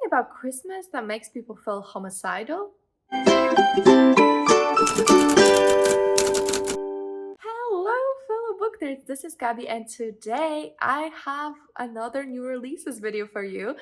about Christmas that makes people feel homicidal? Hello, fellow book nerds. This is Gabby, and today I have another new releases video for you.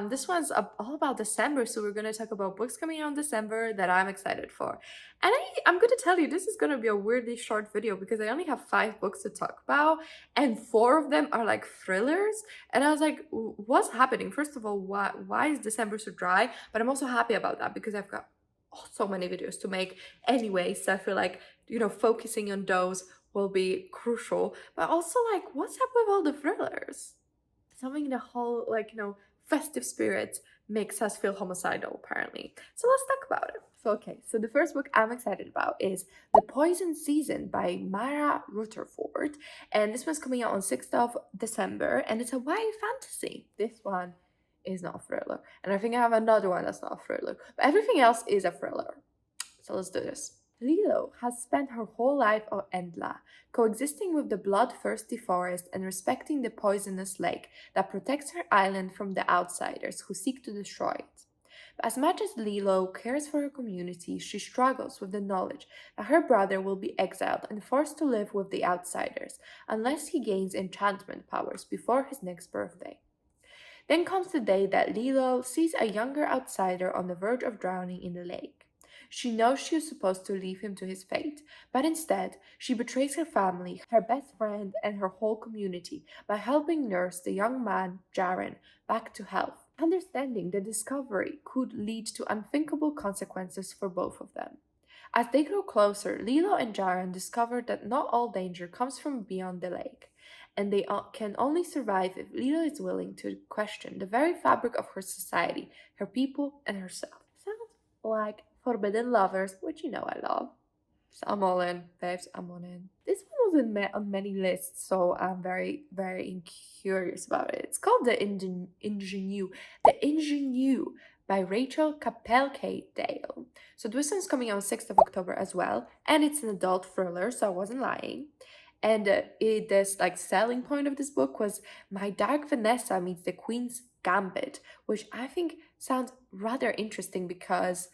This one's all about December, so we're going to talk about books coming out in December that I'm excited for. And I'm going to tell you, this is going to be a weirdly short video because I only have 5 books to talk about, and 4 of them are like thrillers. And I was like, what's happening? First of all, why is December so dry? But I'm also happy about that because I've got so many videos to make anyway, so I feel like focusing on those will be crucial. But also, like, what's up with all the thrillers? Something the whole, festive spirit makes us feel homicidal, apparently. So let's talk about it. So the first book I'm excited about is The Poison Season by Mara Rutherford. And this one's coming out on 6th of December, and it's a YA fantasy. This one is not a thriller. And I think I have another one that's not a thriller. But everything else is a thriller. So let's do this. Lilo has spent her whole life on Endla, coexisting with the bloodthirsty forest and respecting the poisonous lake that protects her island from the outsiders who seek to destroy it. But as much as Lilo cares for her community, she struggles with the knowledge that her brother will be exiled and forced to live with the outsiders unless he gains enchantment powers before his next birthday. Then comes the day that Lilo sees a younger outsider on the verge of drowning in the lake. She knows she is supposed to leave him to his fate, but instead, she betrays her family, her best friend, and her whole community by helping nurse the young man, Jaren, back to health. Understanding the discovery could lead to unthinkable consequences for both of them. As they grow closer, Lilo and Jaren discover that not all danger comes from beyond the lake, and they can only survive if Lilo is willing to question the very fabric of her society, her people, and herself. Sounds like Forbidden Lovers, which I love. So I'm all in, babes, I'm all in. This one was on many lists, so I'm very, very curious about it. It's called The Ingenue. The Ingenue by Rachel Kapelke-Dale. So this one's coming out on 6th of October as well, and it's an adult thriller, so I wasn't lying. And this selling point of this book was My Dark Vanessa meets the Queen's Gambit, which I think sounds rather interesting because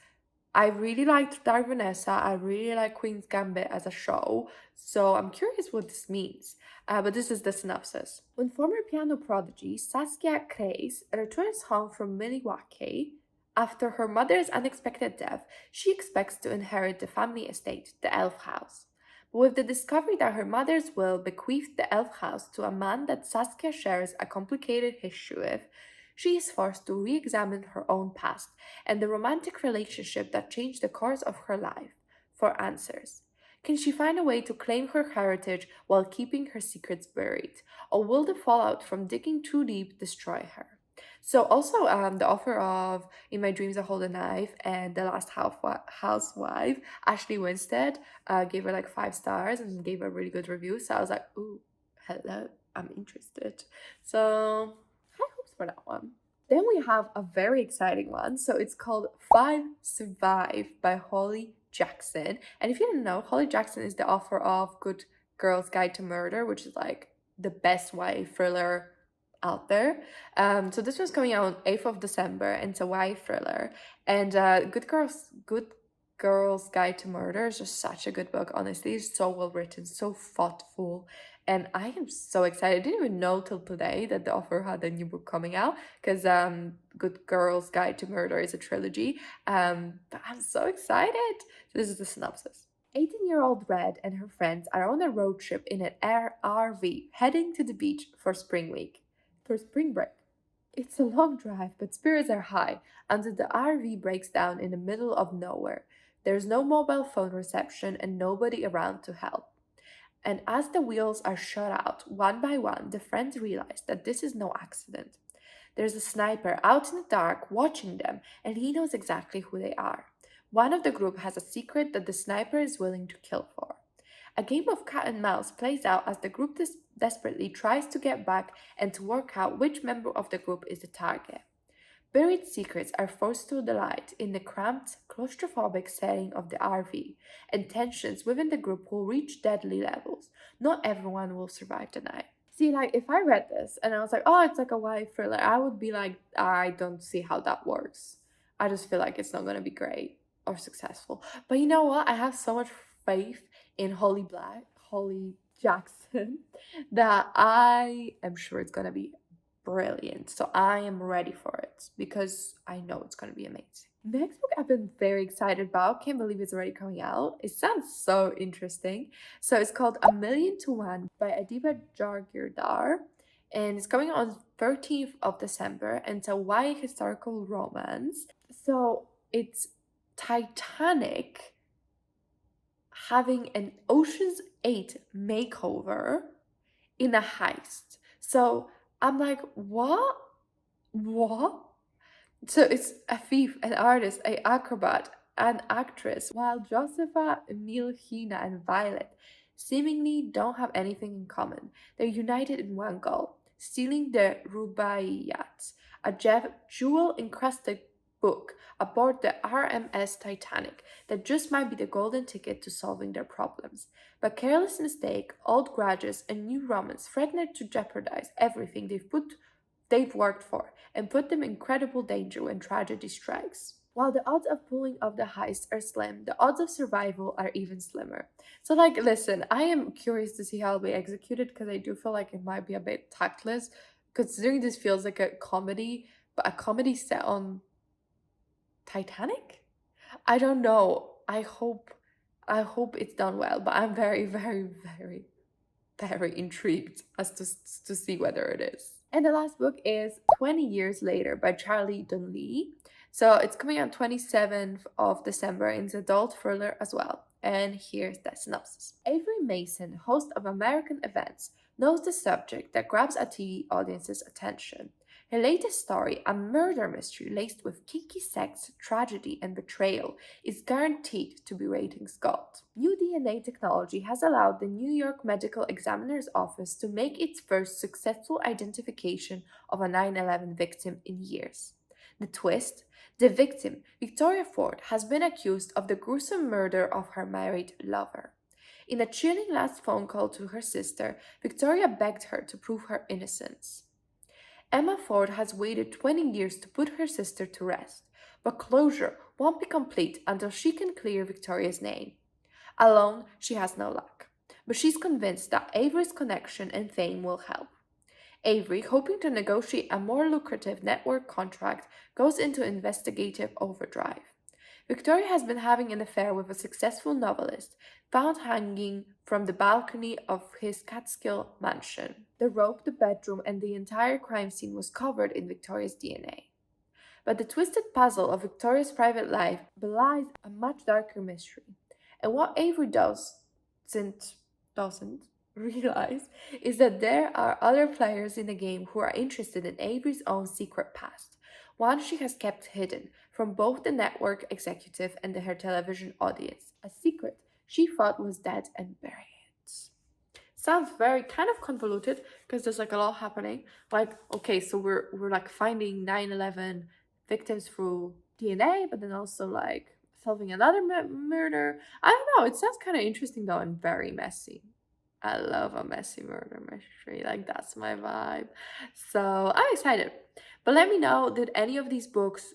I really liked Dark Vanessa. I really like Queen's Gambit as a show, so I'm curious what this means. But this is the synopsis. When former piano prodigy Saskia Craze returns home from Milwaukee after her mother's unexpected death, she expects to inherit the family estate, the Elf House. But with the discovery that her mother's will bequeathed the Elf House to a man that Saskia shares a complicated history with, she is forced to re-examine her own past and the romantic relationship that changed the course of her life for answers. Can she find a way to claim her heritage while keeping her secrets buried, or will the fallout from digging too deep destroy her? So also, the author of In My Dreams I Hold a Knife and The Last Housewife, Ashley Winstead, gave her 5 stars and gave her a really good review. So I was like, ooh, hello, I'm interested. So high hopes for that one. Then we have a very exciting one. So it's called 5 Survive by Holly Jackson. And if you didn't know, Holly Jackson is the author of Good Girl's Guide to Murder, which is the best YA thriller out there. So this one's coming out on 8th of December, and it's a YA thriller. And Good Girl's Guide to Murder is just such a good book, honestly. It's so well written, so thoughtful, and I am so excited. I didn't even know till today that the author had a new book coming out, because Good Girl's Guide to Murder is a trilogy. But I'm so excited. So this is the synopsis. 18-year-old Red and her friends are on a road trip in an RV, heading to the beach for spring break. It's a long drive, but spirits are high until the RV breaks down in the middle of nowhere. There's no mobile phone reception and nobody around to help. And as the wheels are shut out one by one, the friends realize that this is no accident. There's a sniper out in the dark watching them, and he knows exactly who they are. One of the group has a secret that the sniper is willing to kill for. A game of cat and mouse plays out as the group desperately tries to get back and to work out which member of the group is the target. Buried secrets are forced to the light in the cramped, claustrophobic setting of the RV, and tensions within the group will reach deadly levels. Not everyone will survive the night. See, like, if I read this and I was like, oh, it's like a YA thriller, I would be like, I don't see how that works. I just feel like it's not gonna be great or successful. But you know what? I have so much faith in Holly Jackson, that I am sure it's gonna be brilliant. So I am ready for it because I know it's gonna be amazing. Next book I've been very excited about. Can't believe it's already coming out. It sounds so interesting. So it's called A Million to One by Adiba Jaigirdar, and it's coming on 13th of December, and it's a YA historical romance. So it's Titanic having an Ocean's 8 makeover in a heist. So I'm like, what? What? So it's a thief, an artist, an acrobat, an actress, while Josepha, Emile, Hina, and Violet seemingly don't have anything in common. They're united in one goal: stealing the Rubaiyat, a jewel-encrusted book aboard the RMS Titanic that just might be the golden ticket to solving their problems. But careless mistake, old grudges, and new romance threaten to jeopardize everything they've worked for and put them in incredible danger when tragedy strikes. While the odds of pulling off the heist are slim, the odds of survival are even slimmer. So, like, listen, I am curious to see how it'll be executed because I do feel like it might be a bit tactless, considering this feels like a comedy, but a comedy set on Titanic? I don't know. I hope it's done well, but I'm very, very, very, very intrigued as to see whether it is. And the last book is 20 Years Later by Charlie Donlea. So it's coming out 27th of December, and it's adult thriller as well. And here's the synopsis. Avery Mason, host of American Events, knows the subject that grabs a TV audience's attention. Her latest story, a murder mystery laced with kinky sex, tragedy, and betrayal, is guaranteed to be ratings gold. New DNA technology has allowed the New York Medical Examiner's Office to make its first successful identification of a 9/11 victim in years. The twist? The victim, Victoria Ford, has been accused of the gruesome murder of her married lover. In a chilling last phone call to her sister, Victoria begged her to prove her innocence. Emma Ford has waited 20 years to put her sister to rest, but closure won't be complete until she can clear Victoria's name. Alone, she has no luck, but she's convinced that Avery's connection and fame will help. Avery, hoping to negotiate a more lucrative network contract, goes into investigative overdrive. Victoria has been having an affair with a successful novelist, found hanging from the balcony of his Catskill mansion. The rope, the bedroom, and the entire crime scene was covered in Victoria's DNA. But the twisted puzzle of Victoria's private life belies a much darker mystery. And what Avery doesn't realize is that there are other players in the game who are interested in Avery's own secret past, one she has kept hidden from both the network executive and her television audience, a secret she thought was dead and buried. Sounds very kind of convoluted because there's like a lot happening. Like, okay, so we're like finding 9/11 victims through DNA, but then also like solving another murder. I don't know. It sounds kind of interesting though, and very messy. I love a messy murder mystery. Like, that's my vibe. So I'm excited. But let me know, did any of these books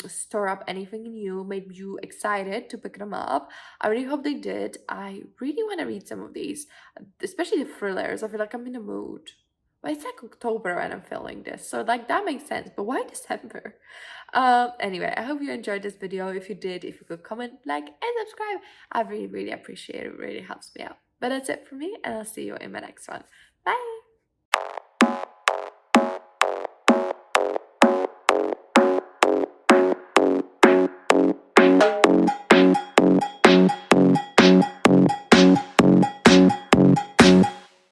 stir up anything in you, made you excited to pick them up? I really hope they did. I really want to read some of these, especially the thrillers. I feel like I'm in a mood. But it's like October when I'm filming this, so like that makes sense. But why December? Anyway, I hope you enjoyed this video. If you did, if you could comment, like, and subscribe, I really, really appreciate it. It really helps me out. But that's it for me, and I'll see you in my next one. Bye!